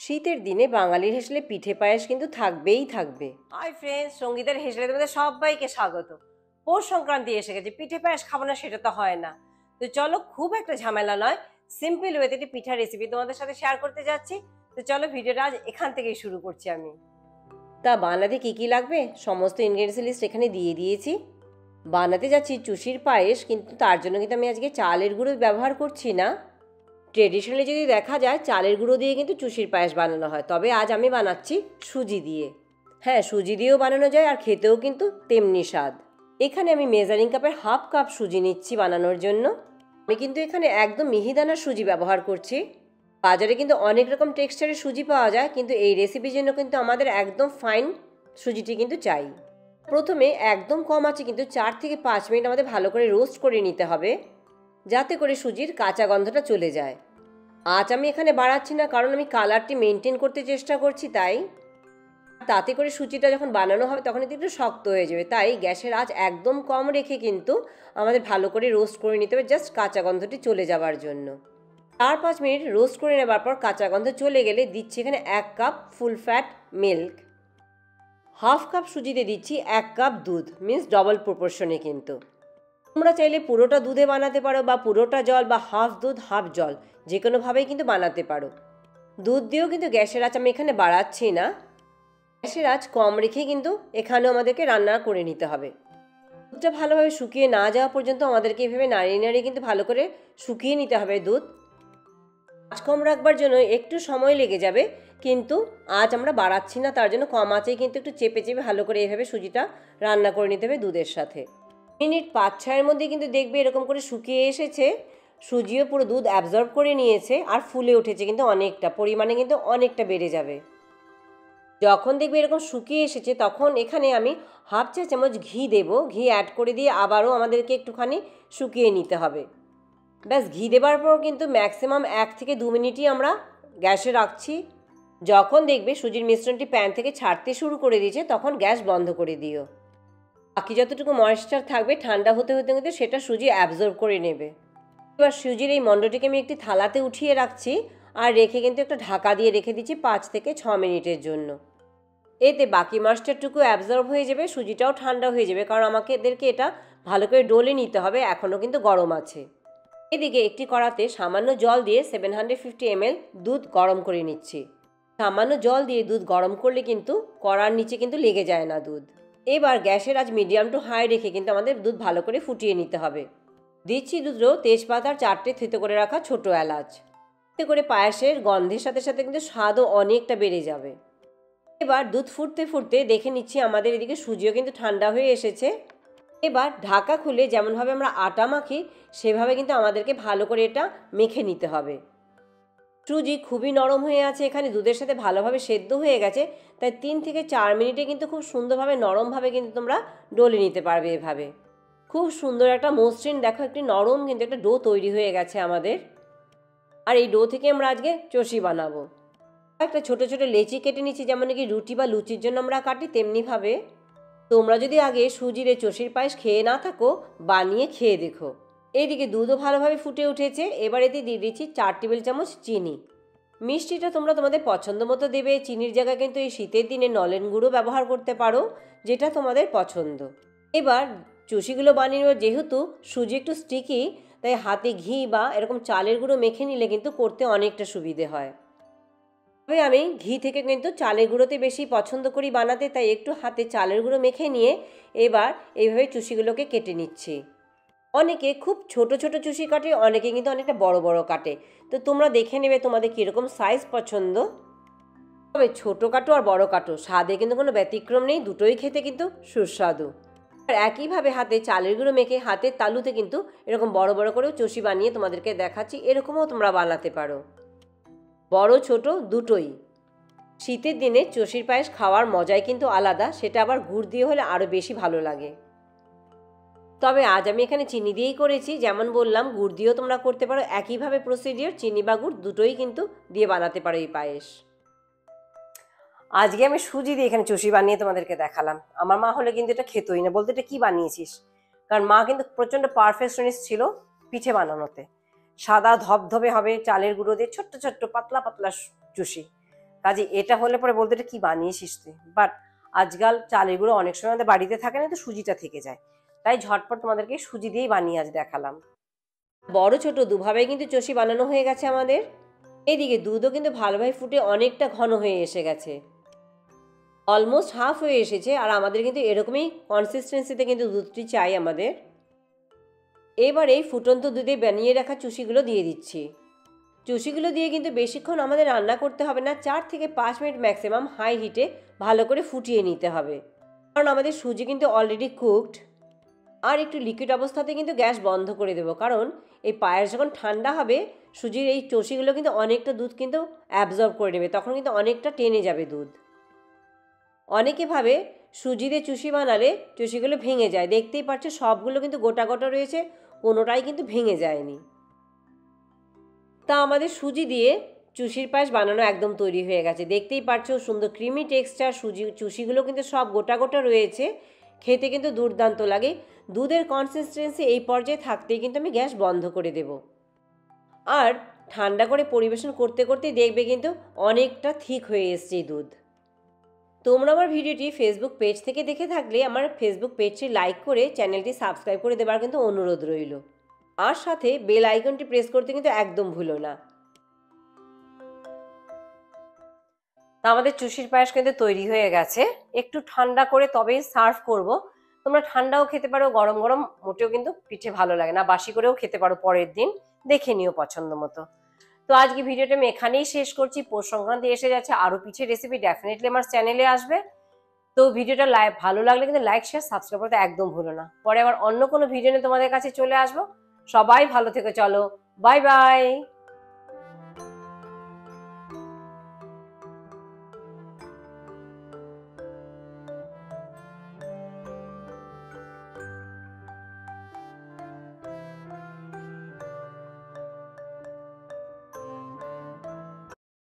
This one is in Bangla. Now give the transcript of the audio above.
শীতের দিনে বাঙালির হেসেলে পিঠে পায়েস কিন্তু থাকবেই থাকবে। হাই ফ্রেন্ডস, সঙ্গীতের হেসেলে তোমাদের সবাইকে স্বাগত। পৌষ সংক্রান্তি এসে গেছে, পিঠে পায়েস খাবো না সেটা তো হয় না। তো চলো, খুব একটা ঝামেলা নয়, সিম্পল ওয়েতে একটি পিঠা রেসিপি তোমাদের সাথে শেয়ার করতে যাচ্ছি। তো চলো, ভিডিওটা আজ এখান থেকেই শুরু করছি আমি। তা বানাতে কি কি লাগবে সমস্ত ইনগ্রেডিয়েন্টস লিস্ট এখানে দিয়ে দিয়েছি। বানাতে যাচ্ছি চুষির পায়েস, কিন্তু তার জন্য কিন্তু আমি আজকে চালের গুঁড়ো ব্যবহার করছি না। ট্রেডিশনালি যদি দেখা যায় চালের গুঁড়ো দিয়ে কিন্তু চুষির পায়েস বানানো হয়, তবে আজ আমি বানাচ্ছি সুজি দিয়ে। হ্যাঁ, সুজি দিয়েও বানানো যায় আর খেতেও কিন্তু তেমনি স্বাদ। এখানে আমি মেজারিং কাপের হাফ কাপ সুজি নিচ্ছি বানানোর জন্য। আমি কিন্তু এখানে একদম মিহিদানার সুজি ব্যবহার করছি। বাজারে কিন্তু অনেক রকম টেক্সচারের সুজি পাওয়া যায়, কিন্তু এই রেসিপির জন্য কিন্তু আমাদের একদম ফাইন সুজিটি কিন্তু চাই। প্রথমে একদম কম আছে কিন্তু 4 থেকে 5 মিনিট আমাদের ভালো করে রোস্ট করে নিতে হবে, যাতে করে সুজির কাঁচা গন্ধটা চলে যায়। আজ আমি এখানে বাড়াচ্ছি না, কারণ আমি কালারটি মেনটেন করতে চেষ্টা করছি, তাই তাতে করে সুজিটা যখন বানানো হবে তখন একটু শক্ত হয়ে যাবে। তাই গ্যাসের আঁচ একদম কম রেখে কিন্তু আমাদের ভালো করে রোস্ট করে নিতে হবে, জাস্ট কাঁচা গন্ধটি চলে যাওয়ার জন্য। 4-5 মিনিট রোস্ট করে নেবার পর কাঁচা গন্ধ চলে গেলে দিচ্ছি এখানে 1 cup full fat milk. Half cup সুজিতে দিচ্ছি 1 কাপ দুধ, মিন্স ডবল প্রপোর্শনে। কিন্তু তোমরা চাইলে পুরোটা দুধে বানাতে পারো, বা পুরোটা জল, বা হাফ দুধ হাফ জল, যে কোনোভাবেই কিন্তু বানাতে পারো। দুধ দিয়েও কিন্তু গ্যাসের আঁচ আমি এখানে বাড়াচ্ছি না, গ্যাসের আঁচ কম রেখে কিন্তু এখানেও আমাদেরকে রান্না করে নিতে হবে। দুধটা ভালোভাবে শুকিয়ে না যাওয়া পর্যন্ত আমাদেরকে এভাবে নাড়িয়ে নাড়িয়ে কিন্তু ভালো করে শুকিয়ে নিতে হবে দুধ। আঁচ কম রাখবার জন্য একটু সময় লেগে যাবে, কিন্তু আজ আমরা বাড়াচ্ছি না, তার জন্য কম আঁচেই কিন্তু একটু চেপে চেপে ভালো করে এভাবে সুজিটা রান্না করে নিতে হবে দুধের সাথে। মিনিট 5-6-এর মধ্যে কিন্তু দেখবে এরকম করে শুকিয়ে এসেছে, সুজিও পুরো দুধ অ্যাবজর্ব করে নিয়েছে আর ফুলে উঠেছে, কিন্তু অনেকটা পরিমাণে কিন্তু অনেকটা বেড়ে যাবে। যখন দেখবে এরকম শুকিয়ে এসেছে তখন এখানে আমি হাফ চা চামচ ঘি দেব। ঘি অ্যাড করে দিয়ে আবারও আমাদেরকে একটুখানি শুকিয়ে নিতে হবে। ব্যাস, ঘি দেবার পর কিন্তু ম্যাক্সিমাম 1 থেকে 2 মিনিটই আমরা গ্যাসে রাখছি। যখন দেখবে সুজির মিশ্রণটি প্যান থেকে ছাড়তে শুরু করে দিয়েছে তখন গ্যাস বন্ধ করে দিও। বাকি যতটুকু ময়েশ্চার থাকবে ঠান্ডা হতে হতে কিন্তু সেটা সুজি অ্যাবজর্ব করে নেবে। এবার সুজির এই মণ্ডটিকে আমি একটি থালাতে উঠিয়ে রাখছি আর রেখে কিন্তু একটা ঢাকা দিয়ে রেখে দিচ্ছি 5 থেকে 6 মিনিটের জন্য। এতে বাকি ময়েশ্চারটুকু অ্যাবজর্ব হয়ে যাবে, সুজিটাও ঠান্ডা হয়ে যাবে, কারণ আমাদেরকে এটা ভালো করে ডলে নিতে হবে, এখনও কিন্তু গরম আছে। এদিকে একটি কড়াতে সামান্য জল দিয়ে 750 ml দুধ গরম করে নিচ্ছি। সামান্য জল দিয়ে দুধ গরম করলে কিন্তু কড়ার নিচে কিন্তু লেগে যায় না দুধ। এবার গ্যাসের আজ মিডিয়াম টু হাই রেখে কিন্তু আমাদের দুধ ভালো করে ফুটিয়ে নিতে হবে। দিচ্ছি দুধেও তেজপাতা আর 4টে থেতো করে রাখা ছোটো এলাচ। এতে করে পায়েসের গন্ধের সাথে সাথে কিন্তু স্বাদও অনেকটা বেড়ে যাবে। এবার দুধ ফুটতে ফুটতে দেখে নিচ্ছি আমাদের এদিকে সুজিও কিন্তু ঠান্ডা হয়ে এসেছে। এবার ঢাকা খুলে যেমনভাবে আমরা আটা মাখি সেভাবে কিন্তু আমাদেরকে ভালো করে এটা মেখে নিতে হবে। সুজি খুবই নরম হয়ে আছে, এখানে দুধের সাথে ভালোভাবে সেদ্ধ হয়ে গেছে, তাই 3 থেকে 4 মিনিটে কিন্তু খুব সুন্দরভাবে নরমভাবে কিন্তু তোমরা ডলে নিতে পারবে। এভাবে খুব সুন্দর একটা মসৃণ, দেখো একটি নরম কিন্তু একটা ডো তৈরি হয়ে গেছে আমাদের। আর এই ডো থেকে আমরা আজকে চষি বানাবো। একটা ছোটো ছোটো লেচি কেটে নিচ্ছি, যেমন কি রুটি বা লুচির জন্য আমরা কাটি তেমনিভাবে। তোমরা যদি আগে সুজির চষির পায়েস খেয়ে না থাকো, বানিয়ে খেয়ে দেখো। এইদিকে দুধও ভালোভাবে ফুটে উঠেছে। এবার এতে দিয়ে দিচ্ছি 4 টেবিল চামচ চিনি। মিষ্টিটা তোমরা তোমাদের পছন্দ মতো দেবে। চিনির জায়গায় কিন্তু এই শীতের দিনে নলেন গুঁড়ো ব্যবহার করতে পারো, যেটা তোমাদের পছন্দ। এবার চষিগুলো বানিয়ে নেব। যেহেতু সুজি একটু স্টিকি, তাই হাতে ঘি বা এরকম চালের গুঁড়ো মেখে নিলে কিন্তু করতে অনেকটা সুবিধে হয়। তবে আমি ঘি থেকে কিন্তু চালের গুঁড়োতে বেশি পছন্দ করি বানাতে, তাই একটু হাতে চালের গুঁড়ো মেখে নিয়ে এবার এইভাবে চুষিগুলোকে কেটে নিচ্ছি। অনেকে খুব ছোট ছোট চুষি কাটে, অনেকে কিন্তু অনেকটা বড় বড় কাটে। তো তোমরা দেখে নেবে তোমাদের কীরকম সাইজ পছন্দ। তবে ছোটো কাটো আর বড় কাটো স্বাদে কিন্তু কোনো ব্যতিক্রম নেই, দুটোই খেতে কিন্তু সুস্বাদু। আর একইভাবে হাতে চালের গুঁড়ো মেখে হাতের তালুতে কিন্তু এরকম বড় বড় করেও চষি বানিয়ে তোমাদেরকে দেখাচ্ছি। এরকমও তোমরা বানাতে পারো, বড় ছোট দুটোই। শীতের দিনে চষির পায়েস খাওয়ার মজাই কিন্তু আলাদা, সেটা আবার গুড় দিয়ে হলে আরও বেশি ভালো লাগে। তবে আজ আমি এখানে চিনি দিয়েই করেছি, যেমন বললাম গুড় দিয়েও তোমরা করতে পারো। একইভাবে প্রসিডিওর, চিনি বা গুড় দুটোই কিন্তু দিয়ে বানাতে পারো এই পায়েস। আজকে আমি সুজি দিয়ে এখানে চষি বানিয়ে তোমাদেরকে দেখালাম। আমার মা হলে কিন্তু এটা খেতই না, বলতে এটা কী বানিয়েছিস, কারণ মা কিন্তু প্রচণ্ড পারফেকশনিস্ট ছিল পিঠে বানানোতে। সাদা ধবধবে হবে চালের গুঁড়ো দিয়ে, ছোট্ট ছোট্ট পাতলা পাতলা চুষি। কাজে এটা হলে পরে বলতে এটা কি বানিয়েছিস তুই, বাট আজকাল চালের গুঁড়ো অনেক সময় আমাদের বাড়িতে থাকে না, তো সুজিটা থেকে যায়, তাই ঝটপট তোমাদেরকে সুজি দিয়েই বানিয়ে আজ দেখালাম। বড় ছোট দুভাবেই কিন্তু চষি বানানো হয়ে গেছে আমাদের। এইদিকে দুধও কিন্তু ভালোভাবে ফুটে অনেকটা ঘন হয়ে এসে গেছে, অলমোস্ট হাফ হয়ে এসেছে। আর আমাদের কিন্তু এরকমই কনসিস্টেন্সিতে কিন্তু দুধটি চাই আমাদের। এবার এই ফুটন্ত দুধে বানিয়ে রাখা চুষিগুলো দিয়ে দিচ্ছি। চুষিগুলো দিয়ে কিন্তু বেশিক্ষণ আমাদের রান্না করতে হবে না, 4 থেকে 5 মিনিট ম্যাক্সিমাম হাই হিটে ভালো করে ফুটিয়ে নিতে হবে, কারণ আমাদের সুজি কিন্তু অলরেডি কুকড। আর একটু লিকুইড অবস্থাতে কিন্তু গ্যাস বন্ধ করে দেবো, কারণ এই পায়েস যখন ঠান্ডা হবে সুজির এই চষিগুলো কিন্তু অনেকটা দুধ কিন্তু অ্যাবজর্ব করে নেবে, তখন কিন্তু অনেকটা টেনে যাবে দুধ। অনেকে ভাবে সুজি দিয়ে চুষি বানালে চুষিগুলো ভেঙে যায়, দেখতেই পাচ্ছ সবগুলো কিন্তু গোটা গোটা রয়েছে, কোনোটাই কিন্তু ভেঙে যায়নি। তা আমাদের সুজি দিয়ে চুষির পায়েস বানানো একদম তৈরি হয়ে গেছে, দেখতেই পাচ্ছ সুন্দর ক্রিমি টেক্সচার, চুষিগুলো কিন্তু সব গোটা গোটা রয়েছে, খেতে কিন্তু দুর্দান্ত লাগে। দুধের কনসিস্টেন্সি এই পর্যায়ে থাকতেই কিন্তু আমি গ্যাস বন্ধ করে দেব। আর ঠান্ডা করে পরিবেশন করতে করতেই দেখবে কিন্তু অনেকটা থিক হয়ে এসছে এই দুধ। তোমরা আমার ভিডিওটি ফেসবুক পেজ থেকে দেখে থাকলে আমার ফেসবুক পেজটি লাইক করে চ্যানেলটি সাবস্ক্রাইব করে দেবার কিন্তু অনুরোধ রইল, আর সাথে বেল আইকনটি প্রেস করতে কিন্তু একদম ভুলো না। তা আমাদের চুষির পায়েস কিন্তু তৈরি হয়ে গেছে, একটু ঠান্ডা করে তবেই সার্ভ করব। তোমরা ঠান্ডাও খেতে পারো, গরম গরম মোটেও কিন্তু পিঠে ভালো লাগে না, বাসি করেও খেতে পারো পরের দিন, দেখে নিও পছন্দ মতো। তো আজকে ভিডিওটা আমি এখানেই শেষ করছি। পৌষ সংক্রান্তি এসে যাচ্ছে, আরো পিঠে রেসিপি ডেফিনেটলি আমার চ্যানেলে আসবে। তো ভিডিওটা ভালো লাগলে কিন্তু লাইক শেয়ার সাবস্ক্রাইব করতে একদম ভুলো না। পরে আবার অন্য কোনো ভিডিও নিয়ে তোমাদের কাছে চলে আসবো। সবাই ভালো থেকো, চলো বাই বাই।